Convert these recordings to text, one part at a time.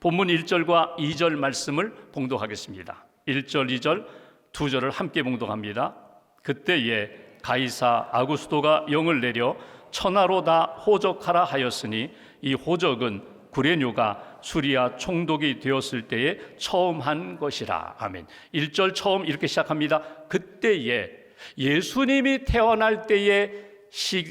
본문 1절과 2절 말씀을 봉독하겠습니다. 1절, 2절 두 절을 함께 봉독합니다. 그때에 가이사 아구스도가 영을 내려 천하로 다 호적하라 하였으니 이 호적은 구레뇨가 수리아 총독이 되었을 때에 처음 한 것이라. 아멘. 1절 처음 이렇게 시작합니다. 그때에, 예수님이 태어날 때의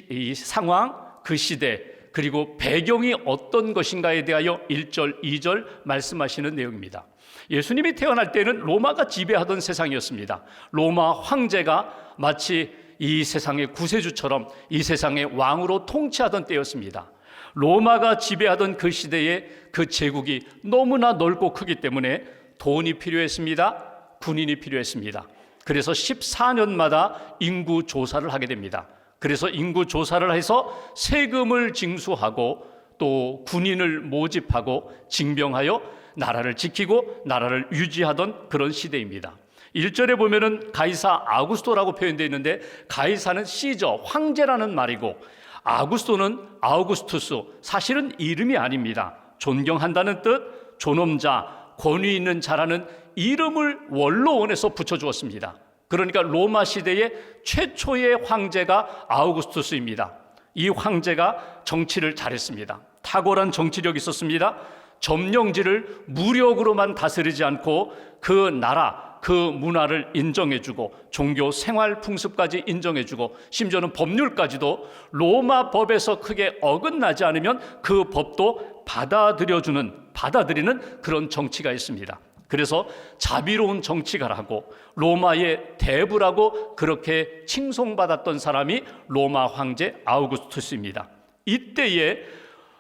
이 상황, 그 시대, 그리고 배경이 어떤 것인가에 대하여 1절, 2절 말씀하시는 내용입니다. 예수님이 태어날 때는 로마가 지배하던 세상이었습니다. 로마 황제가 마치 이 세상의 구세주처럼 이 세상의 왕으로 통치하던 때였습니다. 로마가 지배하던 그 시대에 그 제국이 너무나 넓고 크기 때문에 돈이 필요했습니다. 군인이 필요했습니다. 그래서 14년마다 인구 조사를 하게 됩니다. 그래서 인구 조사를 해서 세금을 징수하고 또 군인을 모집하고 징병하여 나라를 지키고 나라를 유지하던 그런 시대입니다. 1절에 보면은 가이사 아구스토라고 표현되어 있는데, 가이사는 시저, 황제라는 말이고, 아구스토는 아우구스투스, 사실은 이름이 아닙니다. 존경한다는 뜻, 존엄자, 권위 있는 자라는 이름을 원로원에서 붙여주었습니다. 그러니까 로마 시대의 최초의 황제가 아우구스투스입니다. 이 황제가 정치를 잘했습니다. 탁월한 정치력이 있었습니다. 점령지를 무력으로만 다스리지 않고 그 나라, 그 문화를 인정해주고 종교 생활 풍습까지 인정해주고 심지어는 법률까지도 로마 법에서 크게 어긋나지 않으면 그 법도 받아들이는 그런 정치가 있습니다. 그래서 자비로운 정치가라고, 로마의 대부라고 그렇게 칭송받았던 사람이 로마 황제 아우구스투스입니다. 이때에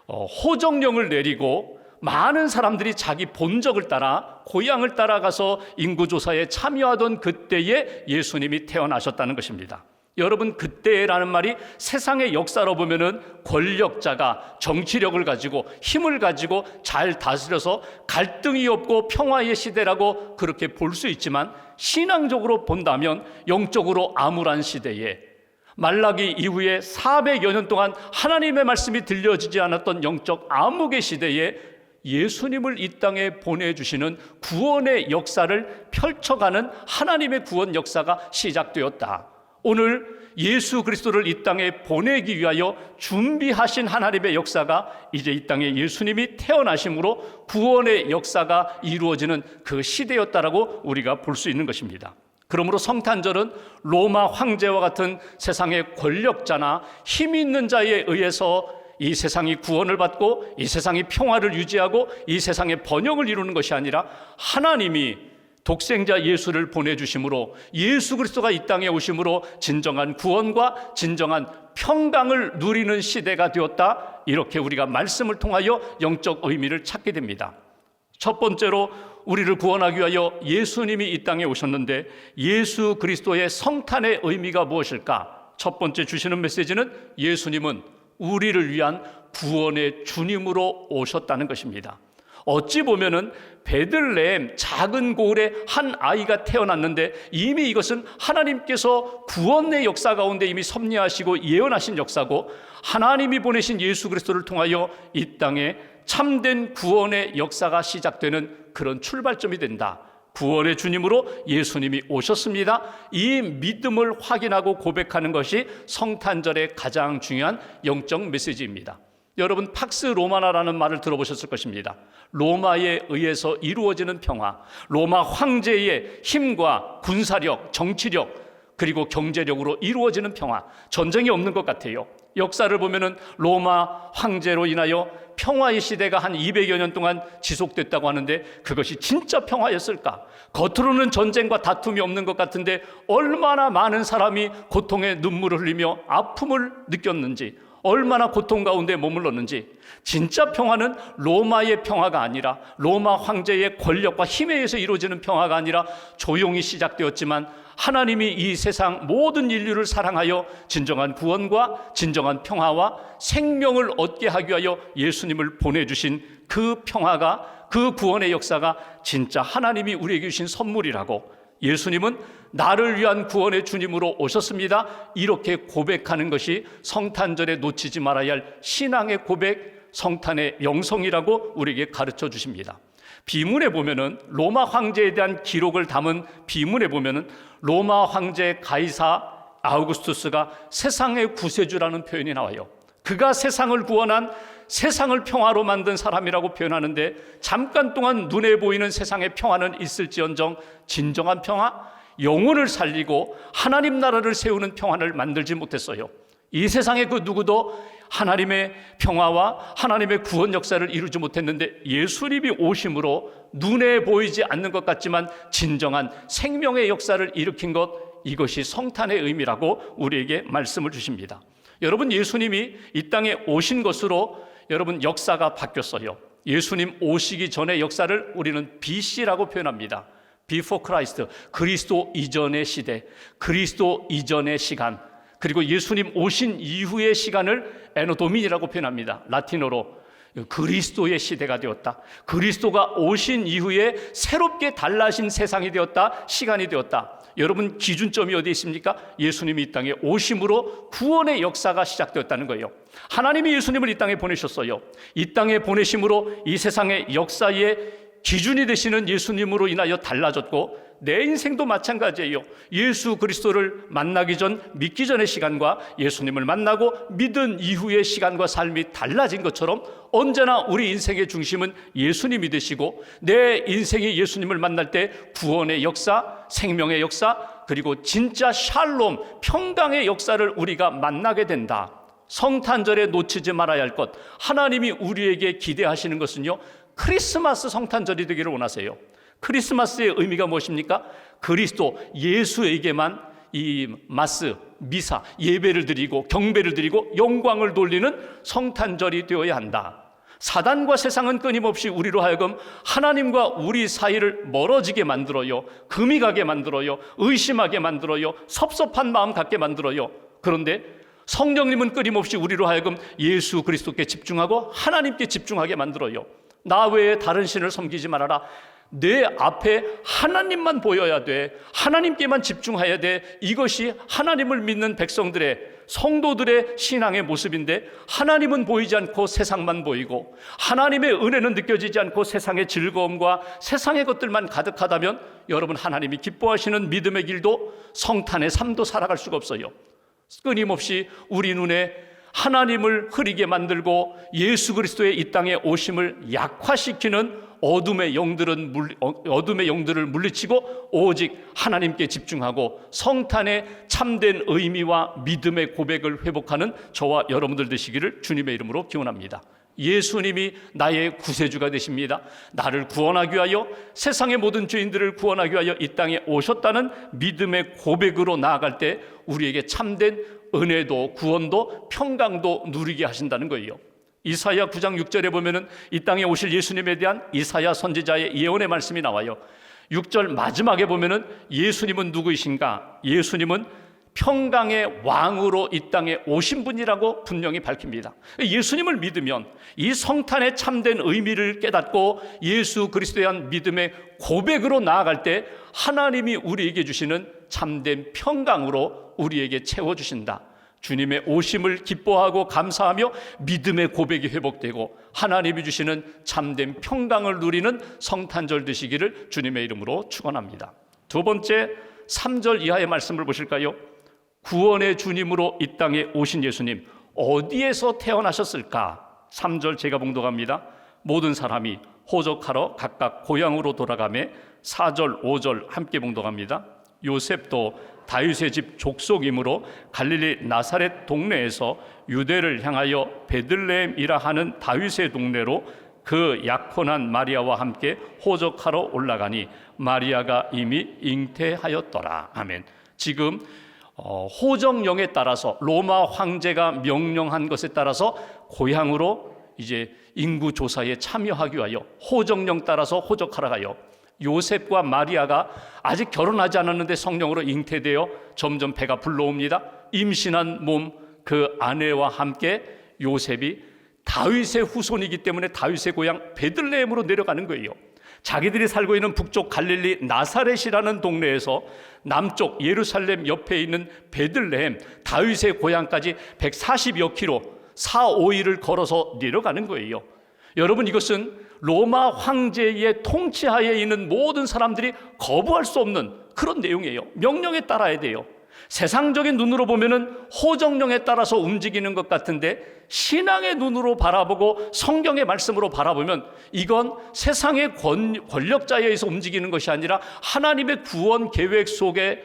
호정령을 내리고 많은 사람들이 자기 본적을 따라, 고향을 따라가서 인구조사에 참여하던 그때에 예수님이 태어나셨다는 것입니다. 여러분, 그때라는 말이 세상의 역사로 보면은 권력자가 정치력을 가지고 힘을 가지고 잘 다스려서 갈등이 없고 평화의 시대라고 그렇게 볼 수 있지만, 신앙적으로 본다면 영적으로 암울한 시대에, 말라기 이후에 400여 년 동안 하나님의 말씀이 들려지지 않았던 영적 암흑의 시대에 예수님을 이 땅에 보내주시는 구원의 역사를 펼쳐가는 하나님의 구원 역사가 시작되었다. 오늘 예수 그리스도를 이 땅에 보내기 위하여 준비하신 하나님의 역사가 이제 이 땅에 예수님이 태어나심으로 구원의 역사가 이루어지는 그 시대였다라고 우리가 볼 수 있는 것입니다. 그러므로 성탄절은 로마 황제와 같은 세상의 권력자나 힘 있는 자에 의해서 이 세상이 구원을 받고 이 세상이 평화를 유지하고 이 세상의 번영을 이루는 것이 아니라, 하나님이 독생자 예수를 보내주심으로, 예수 그리스도가 이 땅에 오심으로 진정한 구원과 진정한 평강을 누리는 시대가 되었다. 이렇게 우리가 말씀을 통하여 영적 의미를 찾게 됩니다. 첫 번째로 우리를 구원하기 위하여 예수님이 이 땅에 오셨는데, 예수 그리스도의 성탄의 의미가 무엇일까? 첫 번째 주시는 메시지는 예수님은 우리를 위한 구원의 주님으로 오셨다는 것입니다. 어찌 보면은 베들레헴 작은 고을에 한 아이가 태어났는데, 이미 이것은 하나님께서 구원의 역사 가운데 이미 섭리하시고 예언하신 역사고, 하나님이 보내신 예수 그리스도를 통하여 이 땅에 참된 구원의 역사가 시작되는 그런 출발점이 된다. 구원의 주님으로 예수님이 오셨습니다. 이 믿음을 확인하고 고백하는 것이 성탄절의 가장 중요한 영적 메시지입니다. 여러분, 팍스 로마나라는 말을 들어보셨을 것입니다. 로마에 의해서 이루어지는 평화, 로마 황제의 힘과 군사력, 정치력, 그리고 경제력으로 이루어지는 평화, 전쟁이 없는 것 같아요. 역사를 보면은 로마 황제로 인하여 평화의 시대가 한 200여 년 동안 지속됐다고 하는데, 그것이 진짜 평화였을까? 겉으로는 전쟁과 다툼이 없는 것 같은데 얼마나 많은 사람이 고통의 눈물을 흘리며 아픔을 느꼈는지, 얼마나 고통 가운데 머물렀는지. 진짜 평화는 로마의 평화가 아니라, 로마 황제의 권력과 힘에 의해서 이루어지는 평화가 아니라 조용히 시작되었지만, 하나님이 이 세상 모든 인류를 사랑하여 진정한 구원과 진정한 평화와 생명을 얻게 하기 위하여 예수님을 보내주신 그 평화가, 그 구원의 역사가 진짜 하나님이 우리에게 주신 선물이라고, 예수님은 나를 위한 구원의 주님으로 오셨습니다. 이렇게 고백하는 것이 성탄절에 놓치지 말아야 할 신앙의 고백, 성탄의 영성이라고 우리에게 가르쳐 주십니다. 비문에 보면은 로마 황제에 대한 기록을 담은 비문에 보면은 로마 황제 가이사 아우구스투스가 세상의 구세주라는 표현이 나와요. 그가 세상을 구원한, 세상을 평화로 만든 사람이라고 표현하는데, 잠깐 동안 눈에 보이는 세상의 평화는 있을지언정 진정한 평화, 영혼을 살리고 하나님 나라를 세우는 평화를 만들지 못했어요. 이 세상에 그 누구도 하나님의 평화와 하나님의 구원 역사를 이루지 못했는데, 예수님이 오심으로 눈에 보이지 않는 것 같지만 진정한 생명의 역사를 일으킨 것, 이것이 성탄의 의미라고 우리에게 말씀을 주십니다. 여러분, 예수님이 이 땅에 오신 것으로 여러분 역사가 바뀌었어요. 예수님 오시기 전의 역사를 우리는 BC라고 표현합니다. Before Christ, 그리스도 이전의 시대, 그리스도 이전의 시간, 그리고 예수님 오신 이후의 시간을 에노도민이라고 표현합니다. 라틴어로 그리스도의 시대가 되었다. 그리스도가 오신 이후에 새롭게 달라진 세상이 되었다. 시간이 되었다. 여러분, 기준점이 어디에 있습니까? 예수님이 이 땅에 오심으로 구원의 역사가 시작되었다는 거예요. 하나님이 예수님을 이 땅에 보내셨어요. 이 땅에 보내심으로 이 세상의 역사의 기준이 되시는 예수님으로 인하여 달라졌고, 내 인생도 마찬가지예요. 예수 그리스도를 만나기 전, 믿기 전의 시간과 예수님을 만나고 믿은 이후의 시간과 삶이 달라진 것처럼 언제나 우리 인생의 중심은 예수님이 되시고, 내 인생이 예수님을 만날 때 구원의 역사, 생명의 역사, 그리고 진짜 샬롬, 평강의 역사를 우리가 만나게 된다. 성탄절에 놓치지 말아야 할 것, 하나님이 우리에게 기대하시는 것은요, 크리스마스 성탄절이 되기를 원하세요. 크리스마스의 의미가 무엇입니까? 그리스도 예수에게만 이 마스, 미사, 예배를 드리고 경배를 드리고 영광을 돌리는 성탄절이 되어야 한다. 사단과 세상은 끊임없이 우리로 하여금 하나님과 우리 사이를 멀어지게 만들어요. 금이 가게 만들어요. 의심하게 만들어요. 섭섭한 마음 갖게 만들어요. 그런데 성령님은 끊임없이 우리로 하여금 예수 그리스도께 집중하고 하나님께 집중하게 만들어요. 나 외에 다른 신을 섬기지 말아라. 내 앞에 하나님만 보여야 돼. 하나님께만 집중해야 돼. 이것이 하나님을 믿는 백성들의, 성도들의 신앙의 모습인데, 하나님은 보이지 않고 세상만 보이고, 하나님의 은혜는 느껴지지 않고 세상의 즐거움과 세상의 것들만 가득하다면, 여러분, 하나님이 기뻐하시는 믿음의 길도 성탄의 삶도 살아갈 수가 없어요. 끊임없이 우리 눈에 하나님을 흐리게 만들고 예수 그리스도의 이 땅에 오심을 약화시키는 어둠의 영들을 물리치고 오직 하나님께 집중하고 성탄의 참된 의미와 믿음의 고백을 회복하는 저와 여러분들 되시기를 주님의 이름으로 기원합니다. 예수님이 나의 구세주가 되십니다. 나를 구원하기 위하여, 세상의 모든 죄인들을 구원하기 위하여 이 땅에 오셨다는 믿음의 고백으로 나아갈 때 우리에게 참된 은혜도 구원도 평강도 누리게 하신다는 거예요. 이사야 9장 6절에 보면은 이 땅에 오실 예수님에 대한 이사야 선지자의 예언의 말씀이 나와요. 6절 마지막에 보면은 예수님은 누구이신가? 예수님은 평강의 왕으로 이 땅에 오신 분이라고 분명히 밝힙니다. 예수님을 믿으면 이 성탄의 참된 의미를 깨닫고 예수 그리스도에 대한 믿음의 고백으로 나아갈 때 하나님이 우리에게 주시는 참된 평강으로 우리에게 채워주신다. 주님의 오심을 기뻐하고 감사하며 믿음의 고백이 회복되고 하나님이 주시는 참된 평강을 누리는 성탄절 되시기를 주님의 이름으로 축원합니다. 두 번째, 3절 이하의 말씀을 보실까요? 구원의 주님으로 이 땅에 오신 예수님, 어디에서 태어나셨을까? 3절 제가 봉독합니다. 모든 사람이 호적하러 각각 고향으로 돌아가매 4절 5절 함께 봉독합니다. 요셉도 다윗의 집 족속이므로 갈릴리 나사렛 동네에서 유대를 향하여 베들레헴이라 하는 다윗의 동네로 그 약혼한 마리아와 함께 호적하러 올라가니 마리아가 이미 잉태하였더라. 아멘. 지금 호정령에 따라서 로마 황제가 명령한 것에 따라서 고향으로 이제 인구 조사에 참여하기 위하여 호정령 따라서 호적하러 가요. 요셉과 마리아가 아직 결혼하지 않았는데 성령으로 잉태되어 점점 배가 불러옵니다. 임신한 몸 그 아내와 함께 요셉이 다윗의 후손이기 때문에 다윗의 고향 베들레헴으로 내려가는 거예요. 자기들이 살고 있는 북쪽 갈릴리 나사렛이라는 동네에서 남쪽 예루살렘 옆에 있는 베들레헴 다윗의 고향까지 140여 킬로, 4-5일을 걸어서 내려가는 거예요. 여러분, 이것은 로마 황제의 통치하에 있는 모든 사람들이 거부할 수 없는 그런 내용이에요. 명령에 따라야 돼요. 세상적인 눈으로 보면은 호정령에 따라서 움직이는 것 같은데, 신앙의 눈으로 바라보고 성경의 말씀으로 바라보면 이건 세상의 권력자에 의해서 움직이는 것이 아니라 하나님의 구원 계획 속에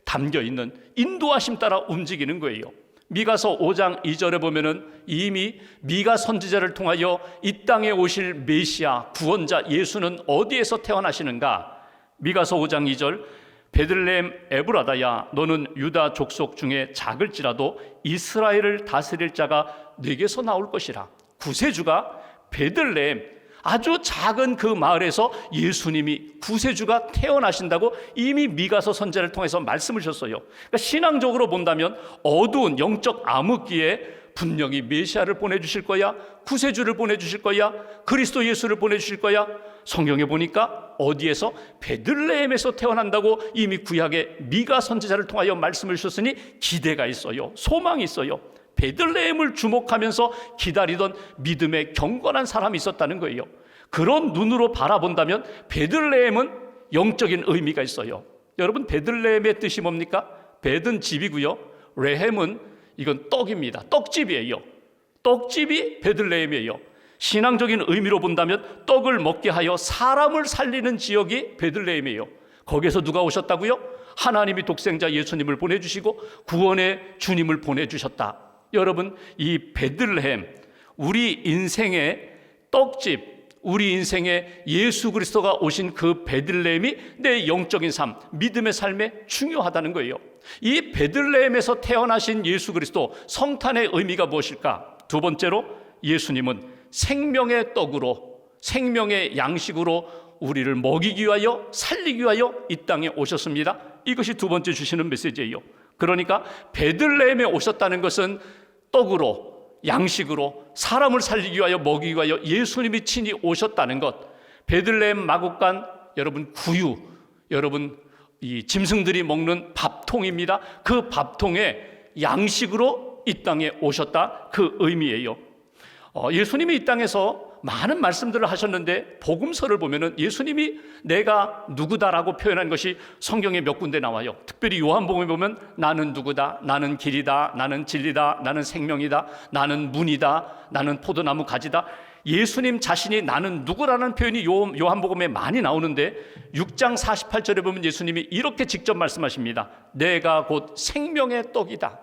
담겨 있는 인도하심 따라 움직이는 거예요. 미가서 5장 2절에 보면은 이미 미가 선지자를 통하여 이 땅에 오실 메시아 구원자 예수는 어디에서 태어나시는가? 미가서 5장 2절, 베들레헴 에브라다야, 너는 유다 족속 중에 작을지라도 이스라엘을 다스릴 자가 네게서 나올 것이라. 구세주가 베들레헴, 아주 작은 그 마을에서 예수님이 구세주가 태어나신다고 이미 미가서 선지자를 통해서 말씀을 주셨어요. 그러니까 신앙적으로 본다면 어두운 영적 암흑기에 분명히 메시아를 보내주실 거야, 구세주를 보내주실 거야, 그리스도 예수를 보내주실 거야. 성경에 보니까 어디에서? 베들레헴에서 태어난다고 이미 구약의 미가 선지자를 통하여 말씀을 주셨으니 기대가 있어요. 소망이 있어요. 베들레헴을 주목하면서 기다리던 믿음의 경건한 사람이 있었다는 거예요. 그런 눈으로 바라본다면 베들레헴은 영적인 의미가 있어요. 여러분, 베들레헴의 뜻이 뭡니까? 벳은 집이고요, 레헴은 이건 떡입니다. 떡집이에요. 떡집이 베들레헴이에요. 신앙적인 의미로 본다면 떡을 먹게 하여 사람을 살리는 지역이 베들레헴이에요. 거기에서 누가 오셨다고요? 하나님이 독생자 예수님을 보내주시고 구원의 주님을 보내주셨다. 여러분, 이 베들레헴, 우리 인생의 떡집, 우리 인생에 예수 그리스도가 오신 그 베들레헴이 내 영적인 삶, 믿음의 삶에 중요하다는 거예요. 이 베들레헴에서 태어나신 예수 그리스도, 성탄의 의미가 무엇일까? 두 번째로, 예수님은 생명의 떡으로, 생명의 양식으로 우리를 먹이기 위하여, 살리기 위하여 이 땅에 오셨습니다. 이것이 두 번째 주시는 메시지예요. 그러니까 베들레헴에 오셨다는 것은 떡으로, 양식으로 사람을 살리기 위하여, 먹이기 위하여 예수님이 친히 오셨다는 것. 베들레헴 마국간, 여러분, 구유, 여러분, 이 짐승들이 먹는 밥통입니다. 그 밥통에 양식으로 이 땅에 오셨다, 그 의미예요. 예수님이 이 땅에서 많은 말씀들을 하셨는데 복음서를 보면은 예수님이 내가 누구다라고 표현한 것이 성경에 몇 군데 나와요. 특별히 요한복음에 보면 나는 누구다, 나는 길이다, 나는 진리다, 나는 생명이다, 나는 문이다, 나는 포도나무 가지다. 예수님 자신이 나는 누구라는 표현이 요한복음에 많이 나오는데 6장 48절에 보면 예수님이 이렇게 직접 말씀하십니다. 내가 곧 생명의 떡이다.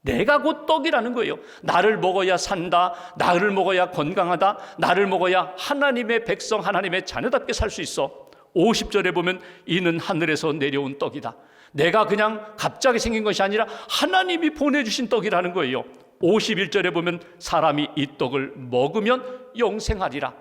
내가 곧 떡이라는 거예요. 나를 먹어야 산다, 나를 먹어야 건강하다, 나를 먹어야 하나님의 백성, 하나님의 자녀답게 살 수 있어. 50절에 보면 이는 하늘에서 내려온 떡이다. 내가 그냥 갑자기 생긴 것이 아니라 하나님이 보내주신 떡이라는 거예요. 51절에 보면 사람이 이 떡을 먹으면 영생하리라.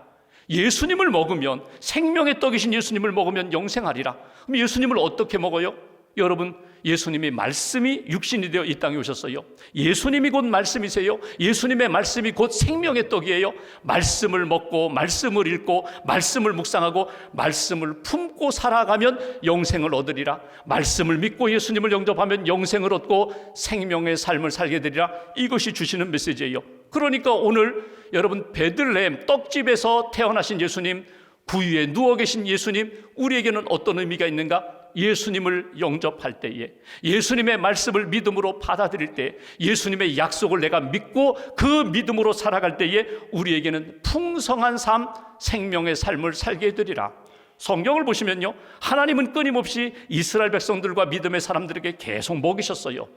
예수님을 먹으면, 생명의 떡이신 예수님을 먹으면 영생하리라. 그럼 예수님을 어떻게 먹어요? 여러분, 예수님의 말씀이 육신이 되어 이 땅에 오셨어요. 예수님이 곧 말씀이세요. 예수님의 말씀이 곧 생명의 떡이에요. 말씀을 먹고, 말씀을 읽고, 말씀을 묵상하고, 말씀을 품고 살아가면 영생을 얻으리라. 말씀을 믿고 예수님을 영접하면 영생을 얻고 생명의 삶을 살게 되리라. 이것이 주시는 메시지예요. 그러니까 오늘 여러분, 베들레헴 떡집에서 태어나신 예수님, 구유에 누워 계신 예수님, 우리에게는 어떤 의미가 있는가? 예수님을 영접할 때에, 예수님의 말씀을 믿음으로 받아들일 때, 예수님의 약속을 내가 믿고 그 믿음으로 살아갈 때에 우리에게는 풍성한 삶, 생명의 삶을 살게 되리라. 성경을 보시면요, 하나님은 끊임없이 이스라엘 백성들과 믿음의 사람들에게 계속 먹이셨어요.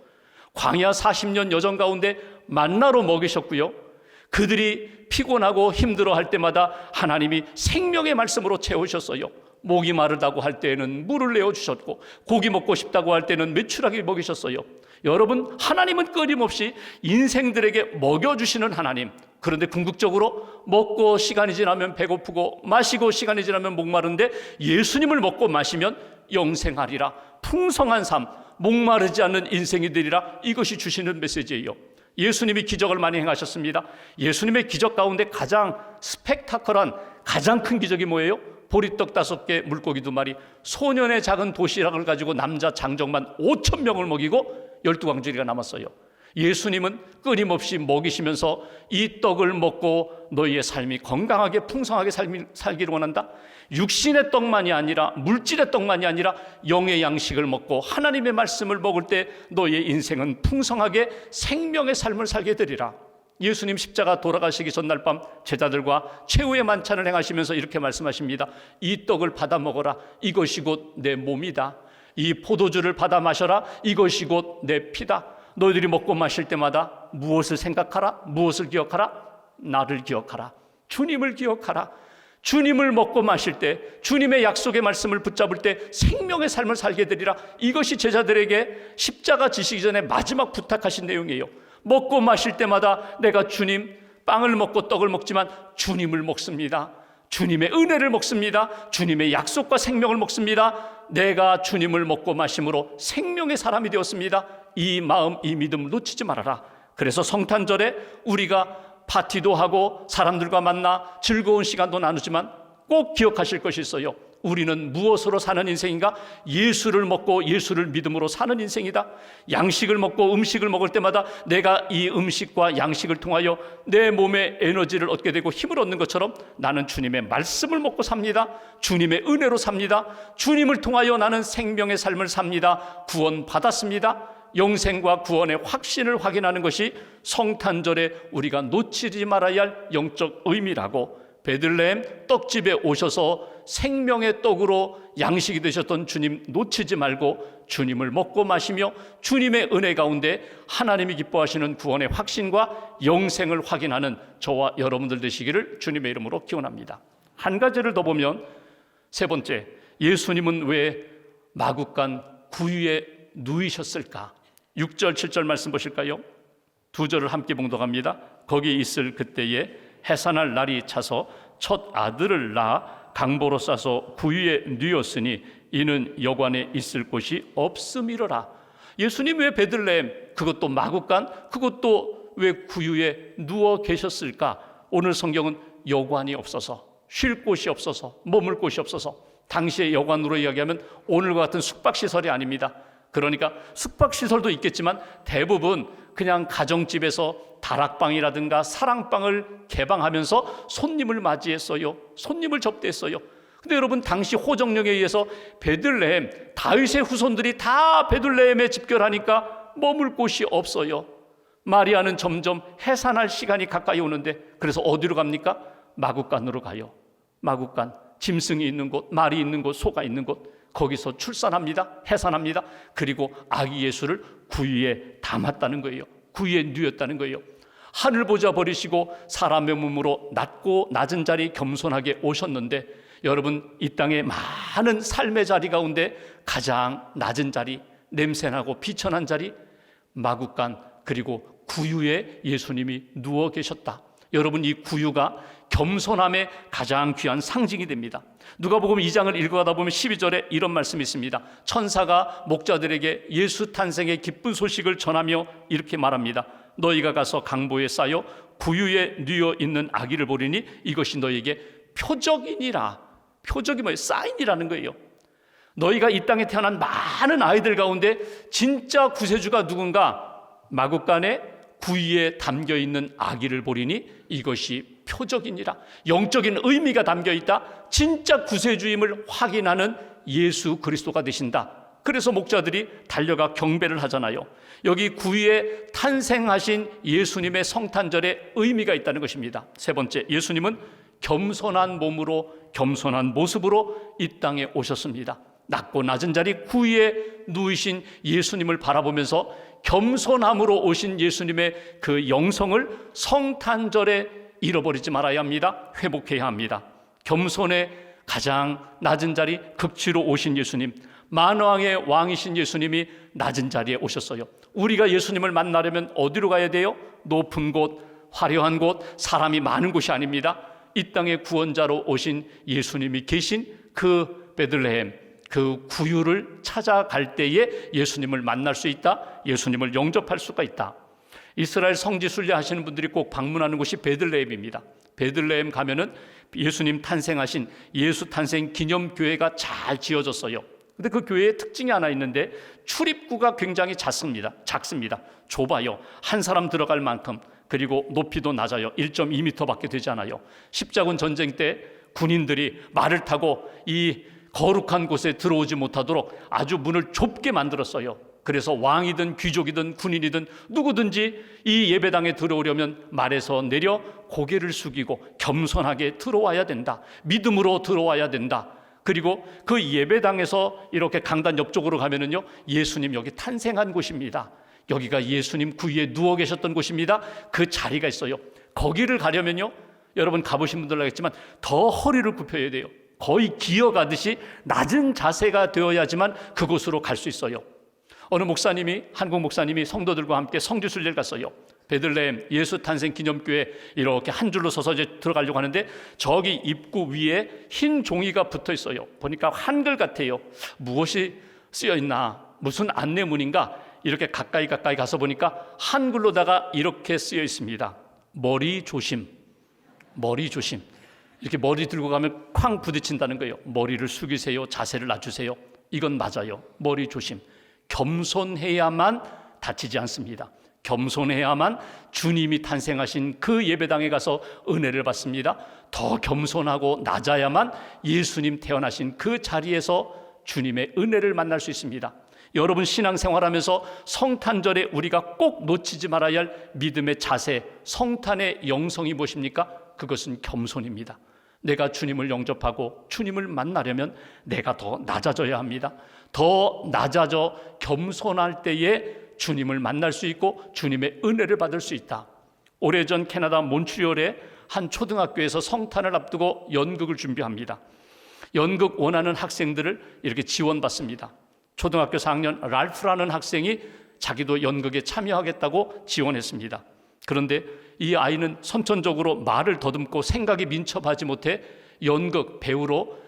광야 40년 여정 가운데 만나로 먹이셨고요, 그들이 피곤하고 힘들어할 때마다 하나님이 생명의 말씀으로 채우셨어요. 목이 마르다고 할 때에는 물을 내어주셨고, 고기 먹고 싶다고 할 때는 메추라기 먹이셨어요. 여러분, 하나님은 끊임없이 인생들에게 먹여주시는 하나님. 그런데 궁극적으로 먹고 시간이 지나면 배고프고, 마시고 시간이 지나면 목마른데 예수님을 먹고 마시면 영생하리라. 풍성한 삶, 목마르지 않는 인생이 되리라. 이것이 주시는 메시지예요. 예수님이 기적을 많이 행하셨습니다. 예수님의 기적 가운데 가장 스펙타클한, 가장 큰 기적이 뭐예요? 보리떡 5개, 물고기 2마리, 소년의 작은 도시락을 가지고 남자 장정만 5,000명을 먹이고 12광주리가 남았어요. 예수님은 끊임없이 먹이시면서 이 떡을 먹고 너희의 삶이 건강하게 풍성하게 살기를 원한다. 육신의 떡만이 아니라, 물질의 떡만이 아니라 영의 양식을 먹고 하나님의 말씀을 먹을 때 너희의 인생은 풍성하게 생명의 삶을 살게 되리라. 예수님 십자가 돌아가시기 전날 밤 제자들과 최후의 만찬을 행하시면서 이렇게 말씀하십니다. 이 떡을 받아 먹어라. 이것이 곧 내 몸이다. 이 포도주를 받아 마셔라. 이것이 곧 내 피다. 너희들이 먹고 마실 때마다 무엇을 생각하라? 무엇을 기억하라? 나를 기억하라. 주님을 기억하라. 주님을 먹고 마실 때, 주님의 약속의 말씀을 붙잡을 때 생명의 삶을 살게 되리라. 이것이 제자들에게 십자가 지시기 전에 마지막 부탁하신 내용이에요. 먹고 마실 때마다 내가 주님, 빵을 먹고 떡을 먹지만 주님을 먹습니다. 주님의 은혜를 먹습니다. 주님의 약속과 생명을 먹습니다. 내가 주님을 먹고 마심으로 생명의 사람이 되었습니다. 이 마음, 이 믿음 놓치지 말아라. 그래서 성탄절에 우리가 파티도 하고 사람들과 만나 즐거운 시간도 나누지만 꼭 기억하실 것이 있어요. 우리는 무엇으로 사는 인생인가? 예수를 먹고 예수를 믿음으로 사는 인생이다. 양식을 먹고 음식을 먹을 때마다 내가 이 음식과 양식을 통하여 내 몸에 에너지를 얻게 되고 힘을 얻는 것처럼 나는 주님의 말씀을 먹고 삽니다. 주님의 은혜로 삽니다. 주님을 통하여 나는 생명의 삶을 삽니다. 구원 받았습니다. 영생과 구원의 확신을 확인하는 것이 성탄절에 우리가 놓치지 말아야 할 영적 의미라고, 베들레헴 떡집에 오셔서 생명의 떡으로 양식이 되셨던 주님 놓치지 말고 주님을 먹고 마시며 주님의 은혜 가운데 하나님이 기뻐하시는 구원의 확신과 영생을 확인하는 저와 여러분들 되시기를 주님의 이름으로 기원합니다. 한 가지를 더 보면, 세 번째, 예수님은 왜 마구간 구유에 누이셨을까? 6절 7절 말씀 보실까요? 두 절을 함께 봉독합니다. 거기 있을 그때에 해산할 날이 차서 첫 아들을 낳아 강보로 싸서 구유에 누였으니 이는 여관에 있을 곳이 없음이로라. 예수님 왜 베들레헴, 그것도 마구간, 그것도 왜 구유에 누워 계셨을까? 오늘 성경은 여관이 없어서, 쉴 곳이 없어서, 머물 곳이 없어서, 당시의 여관으로 이야기하면 오늘과 같은 숙박시설이 아닙니다. 그러니까 숙박시설도 있겠지만 대부분 그냥 가정집에서 다락방이라든가 사랑방을 개방하면서 손님을 맞이했어요. 손님을 접대했어요. 근데 여러분, 당시 호정령에 의해서 베들레헴, 다윗의 후손들이 다 베들레헴에 집결하니까 머물 곳이 없어요. 마리아는 점점 해산할 시간이 가까이 오는데, 그래서 어디로 갑니까? 마구간으로 가요. 마구간, 짐승이 있는 곳, 말이 있는 곳, 소가 있는 곳, 거기서 출산합니다. 해산합니다. 그리고 아기 예수를 구유에 담았다는 거예요. 구유에 누였다는 거예요. 하늘 보좌 버리시고 사람의 몸으로 낮고 낮은 자리 겸손하게 오셨는데, 여러분, 이 땅에 많은 삶의 자리 가운데 가장 낮은 자리, 냄새나고 비천한 자리, 마구간, 그리고 구유에 예수님이 누워 계셨다. 여러분, 이 구유가 겸손함의 가장 귀한 상징이 됩니다. 누가복음 2장을 읽어가다 보면 12절에 이런 말씀이 있습니다. 천사가 목자들에게 예수 탄생의 기쁜 소식을 전하며 이렇게 말합니다. 너희가 가서 강보에 쌓여 구유에 누워 있는 아기를 보리니 이것이 너희에게 표적이니라. 표적이 뭐예요? 사인이라는 거예요. 너희가 이 땅에 태어난 많은 아이들 가운데 진짜 구세주가 누군가? 마구간에 구유에 담겨있는 아기를 보리니 이것이 표적이니라. 영적인 의미가 담겨있다. 진짜 구세주임을 확인하는 예수 그리스도가 되신다. 그래서 목자들이 달려가 경배를 하잖아요. 여기 구유에 탄생하신 예수님의 성탄절에 의미가 있다는 것입니다. 세 번째, 예수님은 겸손한 몸으로, 겸손한 모습으로 이 땅에 오셨습니다. 낮고 낮은 자리 구유에 누이신 예수님을 바라보면서 겸손함으로 오신 예수님의 그 영성을 성탄절에 잃어버리지 말아야 합니다. 회복해야 합니다. 겸손의 가장 낮은 자리 극지로 오신 예수님, 만왕의 왕이신 예수님이 낮은 자리에 오셨어요. 우리가 예수님을 만나려면 어디로 가야 돼요? 높은 곳, 화려한 곳, 사람이 많은 곳이 아닙니다. 이 땅의 구원자로 오신 예수님이 계신 그 베들레헴, 그 구유를 찾아갈 때에 예수님을 만날 수 있다. 예수님을 영접할 수가 있다. 이스라엘 성지 순례하시는 분들이 꼭 방문하는 곳이 베들레헴입니다. 베들레헴 가면은 예수님 탄생하신 예수 탄생 기념교회가 잘 지어졌어요. 근데 그 교회의 특징이 하나 있는데 출입구가 굉장히 작습니다. 좁아요. 한 사람 들어갈 만큼. 그리고 높이도 낮아요. 1.2m밖에 되지 않아요. 십자군 전쟁 때 군인들이 말을 타고 이 거룩한 곳에 들어오지 못하도록 아주 문을 좁게 만들었어요. 그래서 왕이든 귀족이든 군인이든 누구든지 이 예배당에 들어오려면 말에서 내려 고개를 숙이고 겸손하게 들어와야 된다. 믿음으로 들어와야 된다. 그리고 그 예배당에서 이렇게 강단 옆쪽으로 가면은요, 예수님 여기 탄생한 곳입니다. 여기가 예수님 구유에 누워 계셨던 곳입니다. 그 자리가 있어요. 거기를 가려면요, 여러분 가보신 분들 알겠지만 더 허리를 굽혀야 돼요. 거의 기어가듯이 낮은 자세가 되어야지만 그곳으로 갈 수 있어요. 어느 목사님이, 한국 목사님이 성도들과 함께 성지순례를 갔어요. 베들레헴 예수 탄생 기념교회 이렇게 한 줄로 서서 이제 들어가려고 하는데 저기 입구 위에 흰 종이가 붙어 있어요. 보니까 한글 같아요. 무엇이 쓰여 있나? 무슨 안내문인가? 이렇게 가까이 가서 보니까 한글로다가 이렇게 쓰여 있습니다. 머리 조심. 이렇게 머리 들고 가면 쾅 부딪힌다는 거예요. 머리를 숙이세요. 자세를 낮추세요. 이건 맞아요. 머리 조심. 겸손해야만 다치지 않습니다. 겸손해야만 주님이 탄생하신 그 예배당에 가서 은혜를 받습니다. 더 겸손하고 낮아야만 예수님 태어나신 그 자리에서 주님의 은혜를 만날 수 있습니다. 여러분 신앙생활하면서 성탄절에 우리가 꼭 놓치지 말아야 할 믿음의 자세, 성탄의 영성이 무엇입니까? 그것은 겸손입니다. 내가 주님을 영접하고 주님을 만나려면 내가 더 낮아져야 합니다. 더 낮아져 겸손할 때에 주님을 만날 수 있고 주님의 은혜를 받을 수 있다. 오래전 캐나다 몬트리올의 한 초등학교에서 성탄을 앞두고 연극을 준비합니다. 연극 원하는 학생들을 이렇게 지원받습니다. 초등학교 4학년 랄프라는 학생이 자기도 연극에 참여하겠다고 지원했습니다. 그런데 이 아이는 선천적으로 말을 더듬고 생각이 민첩하지 못해 연극 배우로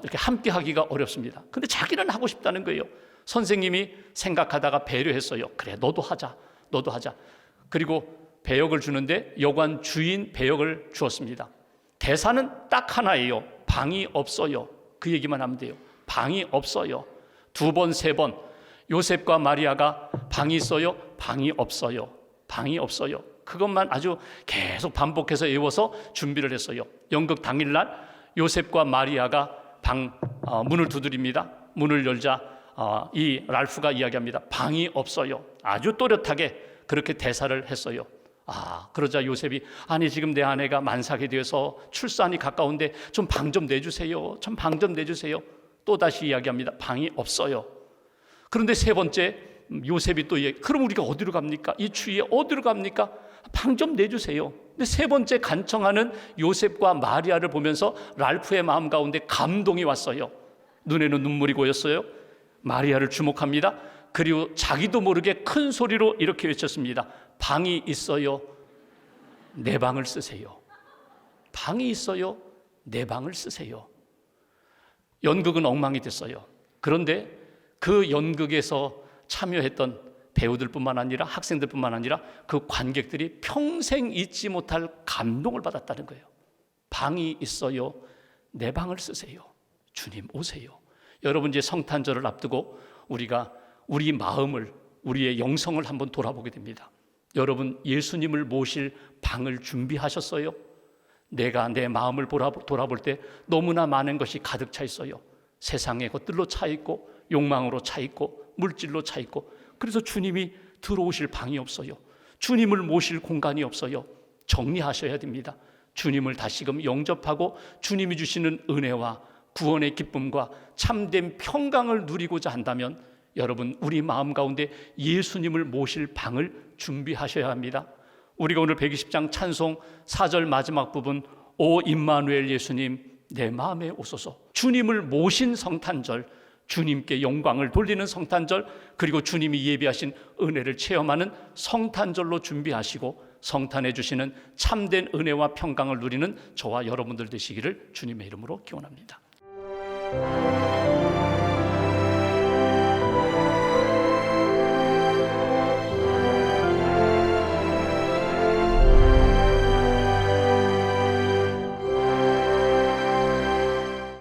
이렇게 함께 하기가 어렵습니다. 근데 자기는 하고 싶다는 거예요. 선생님이 생각하다가 배려했어요. 그래, 너도 하자. 그리고 배역을 주는데 여관 주인 배역을 주었습니다. 대사는 딱 하나예요. 방이 없어요. 그 얘기만 하면 돼요. 방이 없어요. 2번, 3번 요셉과 마리아가 방이 있어요? 방이 없어요. 그것만 아주 계속 반복해서 외워서 준비를 했어요. 연극 당일날 요셉과 마리아가 문을 두드립니다. 문을 열자 이 랄프가 이야기합니다. 방이 없어요. 아주 또렷하게 그렇게 대사를 했어요. 그러자 요셉이 아니 지금 내 아내가 만삭이 되어서 출산이 가까운데 좀 방 좀 내주세요. 또다시 이야기합니다. 방이 없어요. 그런데 3번째 요셉이 또 그럼 우리가 어디로 갑니까? 이 추위에 어디로 갑니까? 방 좀 내주세요. 근데 3번째 간청하는 요셉과 마리아를 보면서 랄프의 마음 가운데 감동이 왔어요. 눈에는 눈물이 고였어요. 마리아를 주목합니다. 그리고 자기도 모르게 큰 소리로 이렇게 외쳤습니다. 방이 있어요. 내 방을 쓰세요. 방이 있어요. 내 방을 쓰세요. 연극은 엉망이 됐어요. 그런데 그 연극에서 참여했던 배우들뿐만 아니라 학생들뿐만 아니라 그 관객들이 평생 잊지 못할 감동을 받았다는 거예요. 방이 있어요. 내 방을 쓰세요. 주님 오세요. 여러분 이제 성탄절을 앞두고 우리가 우리 마음을, 우리의 영성을 한번 돌아보게 됩니다. 여러분 예수님을 모실 방을 준비하셨어요? 내가 내 마음을 돌아볼 때 너무나 많은 것이 가득 차 있어요. 세상의 것들로 차 있고 욕망으로 차 있고 물질로 차 있고 그래서 주님이 들어오실 방이 없어요. 주님을 모실 공간이 없어요. 정리하셔야 됩니다. 주님을 다시금 영접하고 주님이 주시는 은혜와 구원의 기쁨과 참된 평강을 누리고자 한다면 여러분 우리 마음 가운데 예수님을 모실 방을 준비하셔야 합니다. 우리가 오늘 120장 찬송 4절 마지막 부분 오 임마누엘 예수님 내 마음에 오소서, 주님을 모신 성탄절, 주님께 영광을 돌리는 성탄절, 그리고 주님이 예비하신 은혜를 체험하는 성탄절로 준비하시고 성탄해 주시는 참된 은혜와 평강을 누리는 저와 여러분들 되시기를 주님의 이름으로 기원합니다.